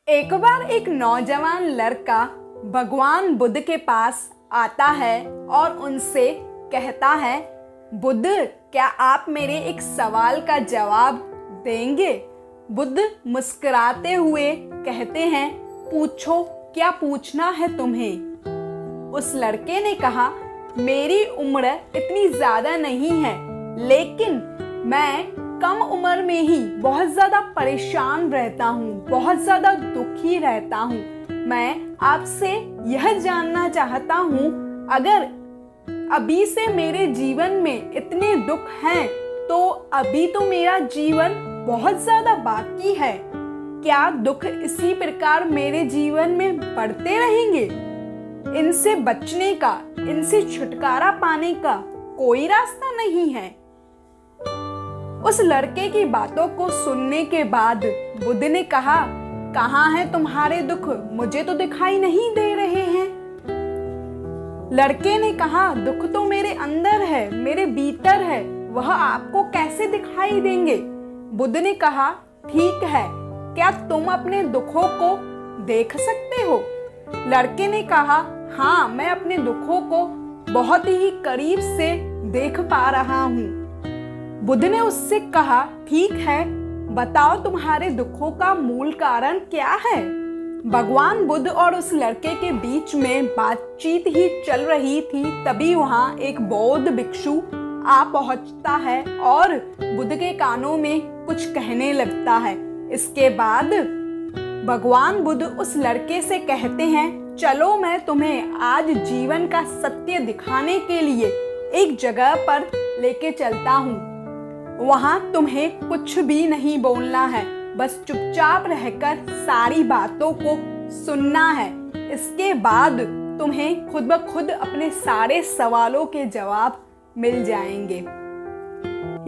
एक बार एक नौजवान लड़का भगवान बुद्ध के पास आता है और उनसे कहता है, बुद्ध, क्या आप मेरे एक सवाल का जवाब देंगे? बुद्ध मुस्कुराते हुए कहते हैं, पूछो, क्या पूछना है तुम्हें? उस लड़के ने कहा, मेरी उम्र इतनी ज्यादा नहीं है, लेकिन मैं कम उम्र में ही बहुत ज्यादा परेशान रहता हूँ, बहुत ज्यादा दुखी रहता हूँ। मैं आपसे यह जानना चाहता हूँ, अगर अभी से मेरे जीवन में इतने दुख हैं, तो अभी तो मेरा जीवन बहुत ज्यादा बाकी है। क्या दुख इसी प्रकार मेरे जीवन में बढ़ते रहेंगे? इनसे बचने का, इनसे छुटकारा पाने का कोई रास्ता नहीं है। उस लड़के की बातों को सुनने के बाद बुद्ध ने कहा, कहाँ हैं तुम्हारे दुख? मुझे तो दिखाई नहीं दे रहे हैं। लड़के ने कहा, दुख तो मेरे अंदर है, मेरे भीतर है, वह आपको कैसे दिखाई देंगे? बुद्ध ने कहा, ठीक है, क्या तुम अपने दुखों को देख सकते हो? लड़के ने कहा, हाँ, मैं अपने दुखों को बहुत ही करीब से देख पा रहा हूँ। बुद्ध ने उससे कहा, ठीक है, बताओ तुम्हारे दुखों का मूल कारण क्या है? भगवान बुद्ध और उस लड़के के बीच में बातचीत ही चल रही थी, तभी वहां एक बौद्ध भिक्षु आ पहुंचता है और बुद्ध के कानों में कुछ कहने लगता है। इसके बाद भगवान बुद्ध उस लड़के से कहते हैं, चलो मैं तुम्हें आज जीवन का सत्य दिखाने के लिए एक जगह पर लेके चलता हूँ। वहां तुम्हें कुछ भी नहीं बोलना है, बस चुपचाप रहकर सारी बातों को सुनना है। इसके बाद तुम्हें खुद ब खुद अपने सारे सवालों के जवाब मिल जाएंगे।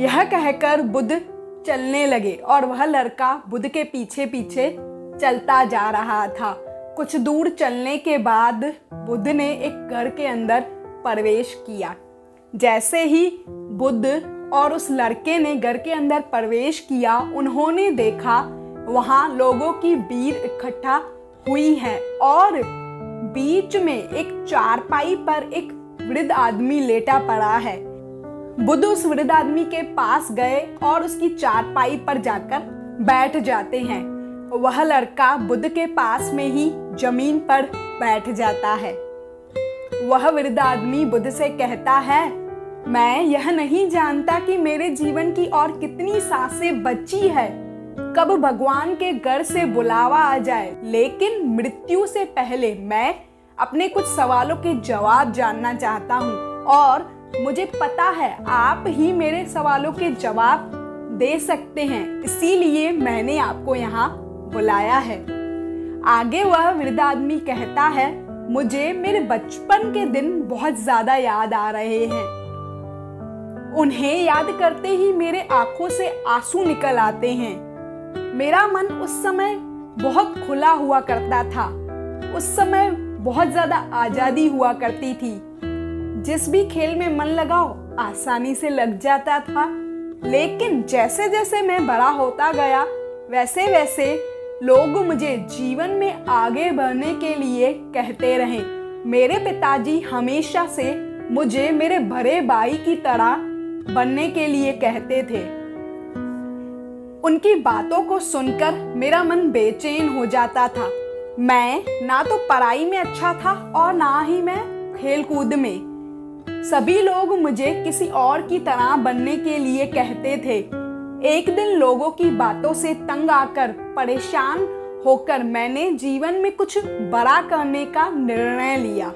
यह कहकर बुद्ध चलने लगे और वह लड़का बुद्ध के पीछे पीछे चलता जा रहा था। कुछ दूर चलने के बाद बुद्ध ने एक घर के अंदर प्रवेश किया। जैसे ही बुद्ध और उस लड़के ने घर के अंदर प्रवेश किया, उन्होंने देखा वहां लोगों की भीड़ इकट्ठा हुई है और बीच में एक चारपाई पर एक वृद्ध आदमी लेटा पड़ा है। बुद्ध उस वृद्ध आदमी के पास गए और उसकी चारपाई पर जाकर बैठ जाते हैं। वह लड़का बुद्ध के पास में ही जमीन पर बैठ जाता है। वह वृद्ध आदमी बुद्ध से कहता है, मैं यह नहीं जानता कि मेरे जीवन की और कितनी सांसें बची है, कब भगवान के घर से बुलावा आ जाए, लेकिन मृत्यु से पहले मैं अपने कुछ सवालों के जवाब जानना चाहता हूँ और मुझे पता है आप ही मेरे सवालों के जवाब दे सकते हैं, इसीलिए मैंने आपको यहाँ बुलाया है। आगे वह वृद्ध आदमी कहता है, मुझे मेरे बचपन के दिन बहुत ज्यादा याद आ रहे हैं। उन्हें याद करते ही मेरे आंखों से आंसू निकल आते हैं। मेरा मन उस समय बहुत खुला हुआ करता था। उस समय बहुत ज्यादा आजादी हुआ करती थी। जिस भी खेल में मन लगाओ आसानी से लग जाता था। लेकिन जैसे जैसे मैं बड़ा होता गया, वैसे वैसे लोग मुझे जीवन में आगे बढ़ने के लिए कहते रहे। मेरे पिताजी हमेशा से मुझे मेरे बड़े भाई की तरह बनने के लिए कहते थे। उनकी बातों को सुनकर मेरा मन बेचैन हो जाता था। मैं ना तो पढ़ाई में अच्छा था और ना ही मैं खेल कूद में। सभी लोग मुझे किसी और की तरह बनने के लिए कहते थे। एक दिन लोगों की बातों से तंग आकर, परेशान होकर मैंने जीवन में कुछ बड़ा करने का निर्णय लिया।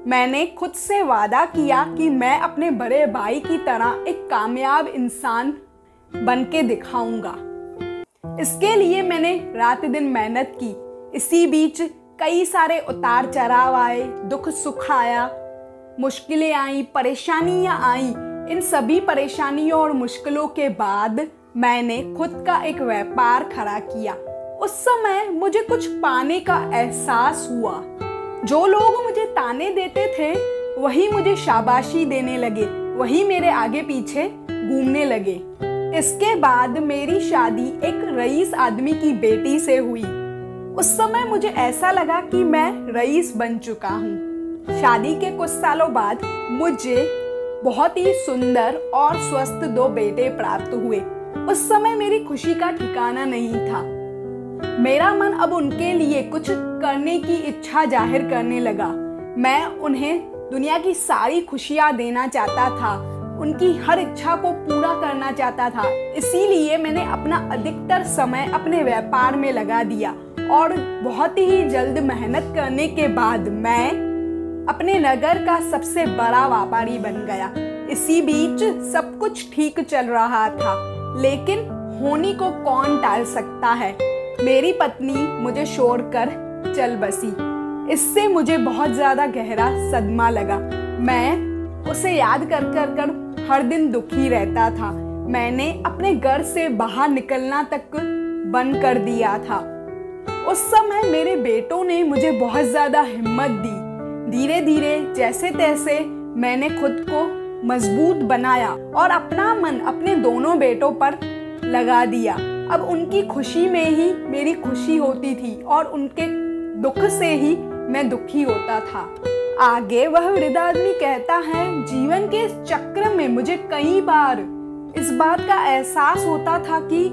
मैंने खुद से वादा किया कि मैं अपने बड़े भाई की तरह एक कामयाब इंसान बन के दिखाऊंगा। इसके लिए मैंने रात दिन मेहनत की। इसी बीच कई सारे उतार चढ़ाव आए, दुख सुख आया, मुश्किलें आई, परेशानियां आई। इन सभी परेशानियों और मुश्किलों के बाद मैंने खुद का एक व्यापार खड़ा किया। उस समय मुझे कुछ पाने का एहसास हुआ। जो लोग मुझे ताने देते थे वही मुझे शाबाशी देने लगे, वही मेरे आगे पीछे घूमने लगे। इसके बाद मेरी शादी एक रईस आदमी की बेटी से हुई। उस समय मुझे ऐसा लगा कि मैं रईस बन चुका हूँ। शादी के कुछ सालों बाद मुझे बहुत ही सुंदर और स्वस्थ 2 बेटे प्राप्त हुए। उस समय मेरी खुशी का ठिकाना नहीं था। मेरा मन अब उनके लिए कुछ करने की इच्छा जाहिर करने लगा। मैं उन्हें दुनिया की सारी खुशियां देना चाहता था, उनकी हर इच्छा को पूरा करना चाहता था। इसीलिए मैंने अपना अधिकतर समय अपने व्यापार में लगा दिया और बहुत ही जल्द मेहनत करने के बाद मैं अपने नगर का सबसे बड़ा व्यापारी बन गया। इसी बीच सब कुछ ठीक चल रहा था, लेकिन होनी को कौन टाल सकता है। मेरी पत्नी मुझे छोड़कर चल बसी। इससे मुझे बहुत ज्यादा गहरा सदमा लगा। मैं उसे याद कर कर हर दिन दुखी रहता था। मैंने अपने घर से बाहर निकलना तक बंद कर दिया था। उस समय मेरे बेटों ने मुझे बहुत ज्यादा हिम्मत दी। धीरे धीरे जैसे तैसे मैंने खुद को मजबूत बनाया और अपना मन अपने दोनों बेटों पर लगा दिया। अब उनकी खुशी में ही मेरी खुशी होती थी और उनके दुख से ही मैं दुखी होता था। आगे वह वृद्ध आदमी कहता है, जीवन के इस चक्र में मुझे कई बार इस बात का एहसास होता था कि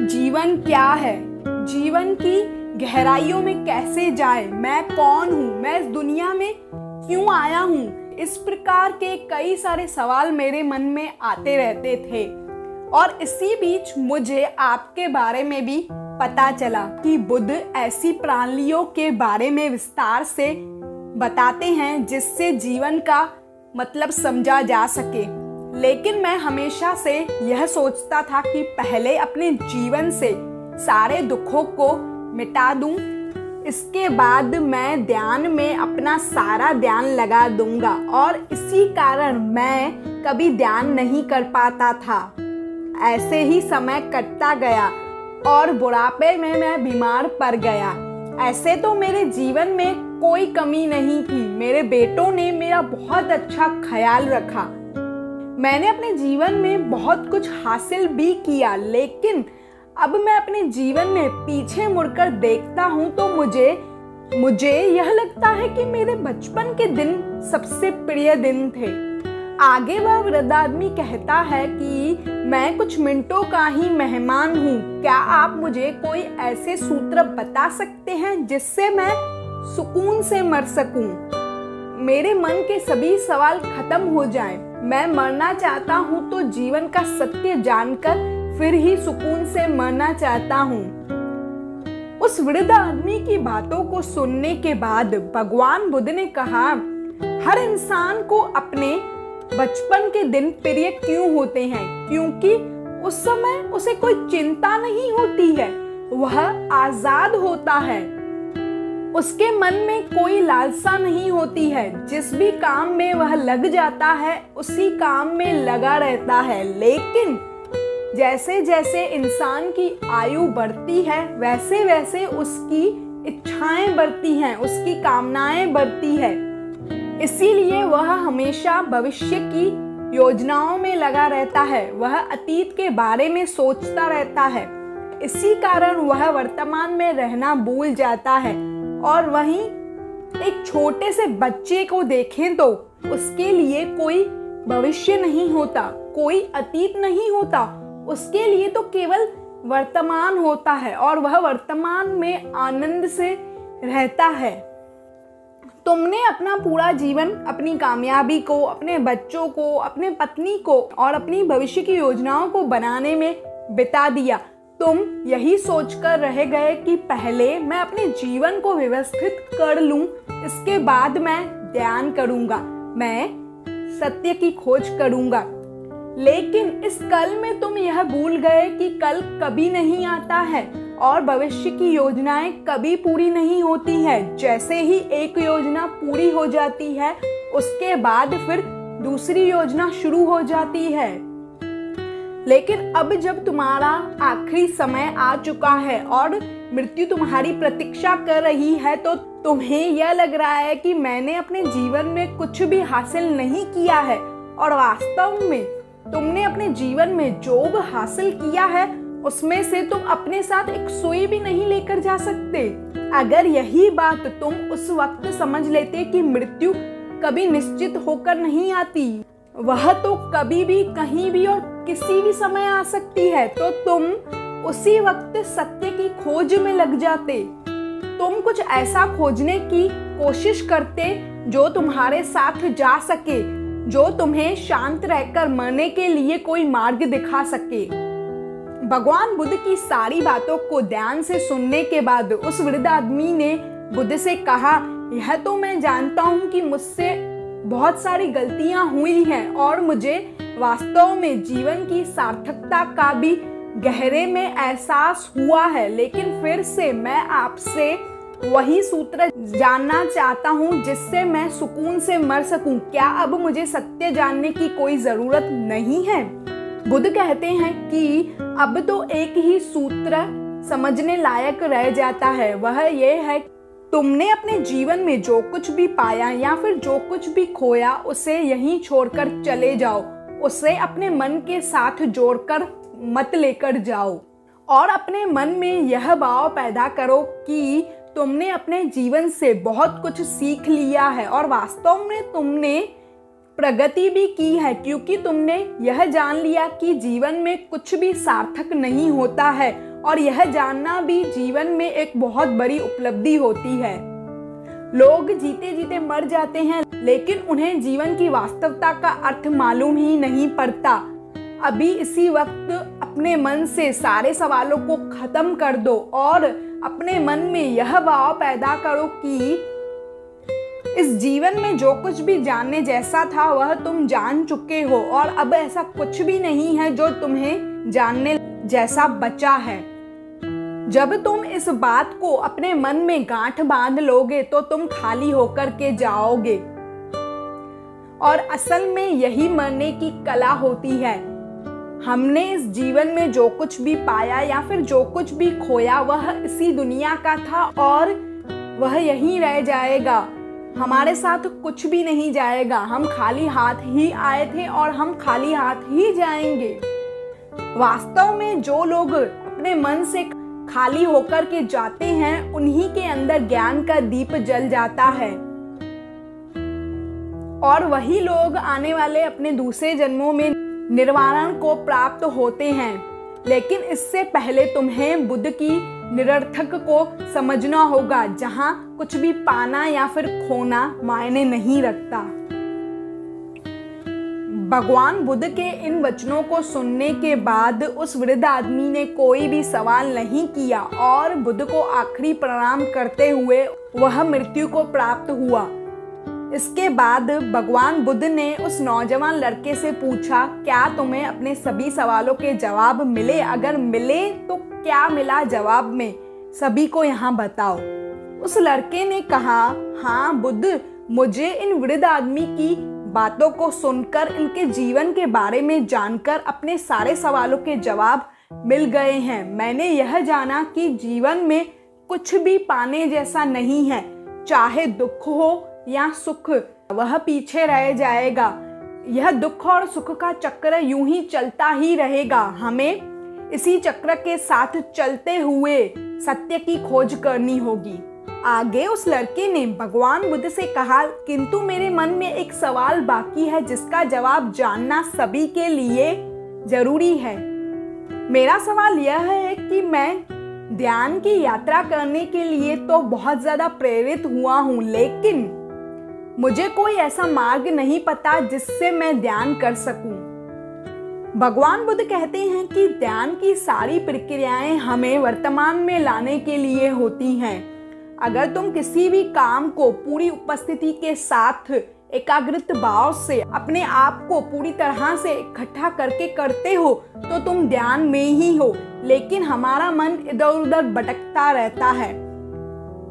जीवन क्या है, जीवन की गहराइयों में कैसे जाए, मैं कौन हूँ, मैं इस दुनिया में क्यों आया हूँ। इस प्रकार के कई सारे सवाल मेरे मन में आते रहते थे। और इसी बीच मुझे आपके बारे में भी पता चला कि बुद्ध ऐसी प्रणालियों के बारे में विस्तार से बताते हैं जिससे जीवन का मतलब समझा जा सके। लेकिन मैं हमेशा से यह सोचता था कि पहले अपने जीवन से सारे दुखों को मिटा दूं, इसके बाद मैं ध्यान में अपना सारा ध्यान लगा दूंगा। और इसी कारण मैं कभी ध्यान नहीं कर पाता था। ऐसे ही समय कटता गया और बुढ़ापे में मैं बीमार पड़ गया। ऐसे तो मेरे जीवन में कोई कमी नहीं थी। मेरे बेटों ने मेरा बहुत अच्छा ख्याल रखा। मैंने अपने जीवन में बहुत कुछ हासिल भी किया, लेकिन अब मैं अपने जीवन में पीछे मुड़कर देखता हूँ तो मुझे यह लगता है कि मेरे बचपन के दिन सबसे प्रिय दिन थे। आगे वह वृद्ध आदमी कहता है कि मैं कुछ मिनटों का ही मेहमान हूँ। क्या आप मुझे कोई ऐसे सूत्र बता सकते हैं जिससे मैं सुकून से मर सकूं? मेरे मन के सभी सवाल खत्म हो जाएं। मैं मरना चाहता हूँ तो जीवन का सत्य जानकर फिर ही सुकून से मरना चाहता हूँ। उस वृद्ध आदमी की बातों को सुनने के बाद भगवान बुद्ध ने कहा, हर इंसान को अपने बचपन के दिन प्रिय क्यों होते हैं? क्योंकि उस समय उसे कोई चिंता नहीं होती है, वह आजाद होता है। उसके मन में कोई लालसा नहीं होती है। जिस भी काम में वह लग जाता है उसी काम में लगा रहता है। लेकिन जैसे जैसे इंसान की आयु बढ़ती है वैसे वैसे उसकी इच्छाएं बढ़ती हैं, उसकी कामनाएं बढ़ती है। इसीलिए वह हमेशा भविष्य की योजनाओं में लगा रहता है। वह अतीत के बारे में सोचता रहता है। इसी कारण वह वर्तमान में रहना भूल जाता है। और वहीं एक छोटे से बच्चे को देखें तो उसके लिए कोई भविष्य नहीं होता, कोई अतीत नहीं होता। उसके लिए तो केवल वर्तमान होता है और वह वर्तमान में आनंद से रहता है। तुमने अपना पूरा जीवन अपनी कामयाबी को, अपने बच्चों को, अपने पत्नी को और अपनी भविष्य की योजनाओं को बनाने में बिता दिया। तुम यही सोचकर रह गए कि पहले मैं अपने जीवन को व्यवस्थित कर लूं, इसके बाद मैं ध्यान करूंगा, मैं सत्य की खोज करूंगा। लेकिन इस कल में तुम यह भूल गए कि कल कभी नहीं आता है और भविष्य की योजनाएं कभी पूरी नहीं होती है। जैसे ही एक योजना पूरी हो जाती है उसके बाद फिर दूसरी योजना शुरू हो जाती है। लेकिन अब जब तुम्हारा आखिरी समय आ चुका है और मृत्यु तुम्हारी प्रतीक्षा कर रही है तो तुम्हें यह लग रहा है कि मैंने अपने जीवन में कुछ भी हासिल नहीं किया है। और वास्तव में तुमने अपने जीवन में जो भी हासिल किया है उसमें से तुम अपने साथ एक सुई भी नहीं लेकर जा सकते। अगर यही बात तुम उस वक्त समझ लेते कि मृत्यु कभी निश्चित होकर नहीं आती, वह तो कभी भी कहीं भी और किसी भी समय आ सकती है, तो तुम उसी वक्त सत्य की खोज में लग जाते। तुम कुछ ऐसा खोजने की कोशिश करते जो तुम्हारे साथ जा सके, जो तुम्हें शांत रहकर मरने के लिए कोई मार्ग दिखा सके। भगवान बुद्ध की सारी बातों को ध्यान से सुनने के बाद उस वृद्ध आदमी ने बुद्ध से कहा, यह तो मैं जानता हूँ कि मुझसे बहुत सारी गलतियां हुई हैं और मुझे वास्तव में जीवन की सार्थकता का भी गहरे में एहसास हुआ है, लेकिन फिर से मैं आपसे वही सूत्र जानना चाहता हूँ जिससे मैं सुकून से मर सकूं। क्या अब मुझे सत्य जानने की कोई जरूरत नहीं है? बुद्ध कहते हैं कि अब तो एक ही सूत्र समझने लायक रह जाता है, वह ये है, तुमने अपने जीवन में जो कुछ भी पाया या फिर जो कुछ भी खोया उसे यहीं छोड़कर चले जाओ, उसे अपने मन के साथ जोड़कर मत लेकर जाओ और अपने मन में यह भाव पैदा करो कि तुमने अपने जीवन से बहुत कुछ सीख लिया है और वास्तव में तुमने प्रगति भी की है, क्योंकि तुमने यह जान लिया कि जीवन में कुछ भी सार्थक नहीं होता है और यह जानना भी जीवन में एक बहुत बड़ी उपलब्धि होती है। लोग जीते जीते मर जाते हैं, लेकिन उन्हें जीवन की वास्तवता का अर्थ मालूम ही नहीं पड़ता। अभी इसी वक्त अपने मन से सारे सवालों को खत्म कर दो और अपने मन में यह भाव पैदा करो कि इस जीवन में जो कुछ भी जानने जैसा था वह तुम जान चुके हो और अब ऐसा कुछ भी नहीं है जो तुम्हें जानने जैसा बचा है। जब तुम इस बात को अपने मन में गांठ बांध लोगे तो तुम खाली होकर के जाओगे और असल में यही मरने की कला होती है। हमने इस जीवन में जो कुछ भी पाया या फिर जो कुछ भी खोया वह इसी दुनिया का था और वह यहीं रह जाएगा। हमारे साथ कुछ भी नहीं जाएगा। हम खाली हाथ ही आए थे और हम खाली हाथ ही जाएंगे। वास्तव में जो लोग अपने मन से खाली होकर के जाते हैं उन्हीं के अंदर ज्ञान का दीप जल जाता है और वही लोग आने वाले अपने दूसरे जन्मों में निर्वाण को प्राप्त होते हैं। लेकिन इससे पहले तुम्हें बुद्ध की निरर्थक को समझना होगा, जहां कुछ भी पाना या फिर खोना मायने नहीं रखता। भगवान बुद्ध के इन वचनों को सुनने के बाद उस वृद्ध आदमी ने कोई भी सवाल नहीं किया और बुद्ध को आखिरी प्रणाम करते हुए वह मृत्यु को प्राप्त हुआ। इसके बाद भगवान बुद्ध ने उस नौजवान लड़के से पूछा, क्या तुम्हें अपने सभी सवालों के जवाब मिले? अगर मिले तो क्या मिला जवाब में? सभी को यहाँ बताओ। उस लड़के ने कहा, हाँ बुद्ध, मुझे इन वृद्ध आदमी की बातों को सुनकर इनके जीवन के बारे में जानकर अपने सारे सवालों के जवाब मिल गए हैं। मैंने यह जाना कि जीवन में कुछ भी पाने जैसा नहीं है, चाहे दुख हो या सुख, वह पीछे रह जाएगा। यह दुख और सुख का चक्र यूं ही चलता ही रहेगा। हमें इसी चक्र के साथ चलते हुए सत्य की खोज करनी होगी। आगे उस लड़के ने भगवान बुद्ध से कहा, किंतु मेरे मन में एक सवाल बाकी है जिसका जवाब जानना सभी के लिए जरूरी है। मेरा सवाल यह है कि मैं ध्यान की यात्रा करने के लिए तो बहुत ज्यादा प्रेरित हुआ हूँ, लेकिन मुझे कोई ऐसा मार्ग नहीं पता जिससे मैं ध्यान कर सकूं। भगवान बुद्ध कहते हैं कि ध्यान की सारी प्रक्रियाएं हमें वर्तमान में लाने के लिए होती हैं। अगर तुम किसी भी काम को पूरी उपस्थिति के साथ एकाग्रत भाव से अपने आप को पूरी तरह से इकट्ठा करके करते हो तो तुम ध्यान में ही हो, लेकिन हमारा मन इधर उधर भटकता रहता है।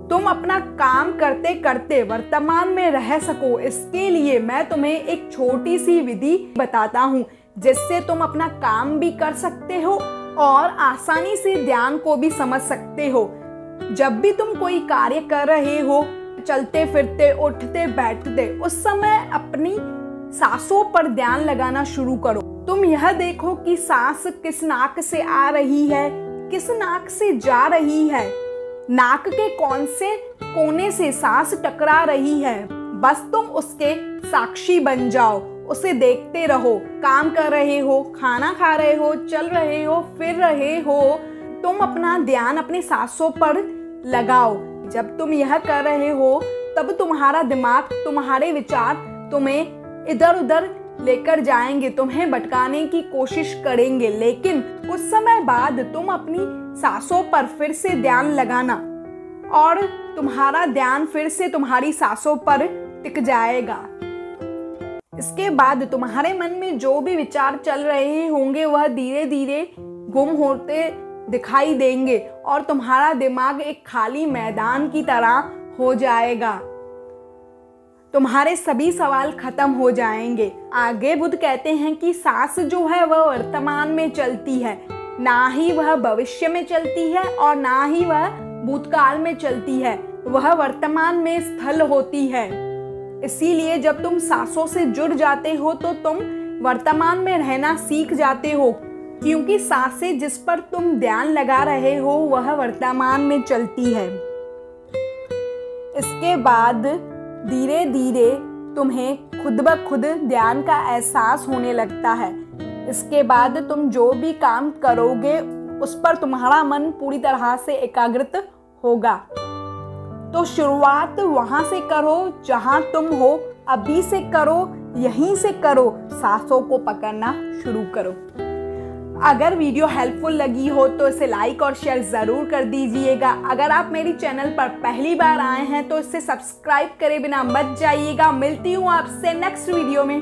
तुम अपना काम करते करते वर्तमान में रह सको, इसके लिए मैं तुम्हें एक छोटी सी विधि बताता हूँ जिससे तुम अपना काम भी कर सकते हो और आसानी से ध्यान को भी समझ सकते हो। जब भी तुम कोई कार्य कर रहे हो, चलते फिरते उठते बैठते, उस समय अपनी सांसों पर ध्यान लगाना शुरू करो। तुम यह देखो कि सांस किस नाक से आ रही है, किस नाक से जा रही है, नाक के कौन से कोने से सांस टकरा रही है। बस तुम उसके साक्षी बन जाओ, उसे देखते रहो। काम कर रहे हो, खाना खा रहे हो, चल रहे हो, फिर रहे हो, तुम अपना ध्यान अपने सांसों पर लगाओ। जब तुम यह कर रहे हो तब तुम्हारा दिमाग, तुम्हारे विचार तुम्हें इधर उधर लेकर जाएंगे, तुम्हें भटकाने की कोशिश करेंगे, लेकिन कुछ समय बाद तुम अपनी सांसों पर फिर से ध्यान लगाना और तुम्हारा ध्यान फिर से तुम्हारी सांसों पर टिक जाएगा। इसके बाद तुम्हारे मन में जो भी विचार चल रहे होंगे वह धीरे धीरे गुम होते दिखाई देंगे और तुम्हारा दिमाग एक खाली मैदान की तरह हो जाएगा। तुम्हारे सभी सवाल खत्म हो जाएंगे। आगे बुद्ध कहते हैं कि सांस जो है वह वर्तमान में चलती है, ना ही वह भविष्य में चलती है और ना ही वह भूतकाल में चलती है, वह वर्तमान में स्थल होती है। इसीलिए जब तुम सांसों से जुड़ जाते हो तो तुम वर्तमान में रहना सीख जाते हो, क्योंकि सांसें जिस पर तुम ध्यान लगा रहे हो वह वर्तमान में चलती है। इसके बाद धीरे धीरे तुम्हें खुद ब खुद ध्यान का एहसास होने लगता है। इसके बाद तुम जो भी काम करोगे उस पर तुम्हारा मन पूरी तरह से एकाग्रित होगा। तो शुरुआत वहां से करो जहां तुम हो, अभी से करो, यहीं से करो, सांसों को पकड़ना शुरू करो। अगर वीडियो हेल्पफुल लगी हो तो इसे लाइक और शेयर ज़रूर कर दीजिएगा। अगर आप मेरी चैनल पर पहली बार आए हैं तो इसे सब्सक्राइब करे बिना मत जाइएगा। मिलती हूँ आपसे नेक्स्ट वीडियो में।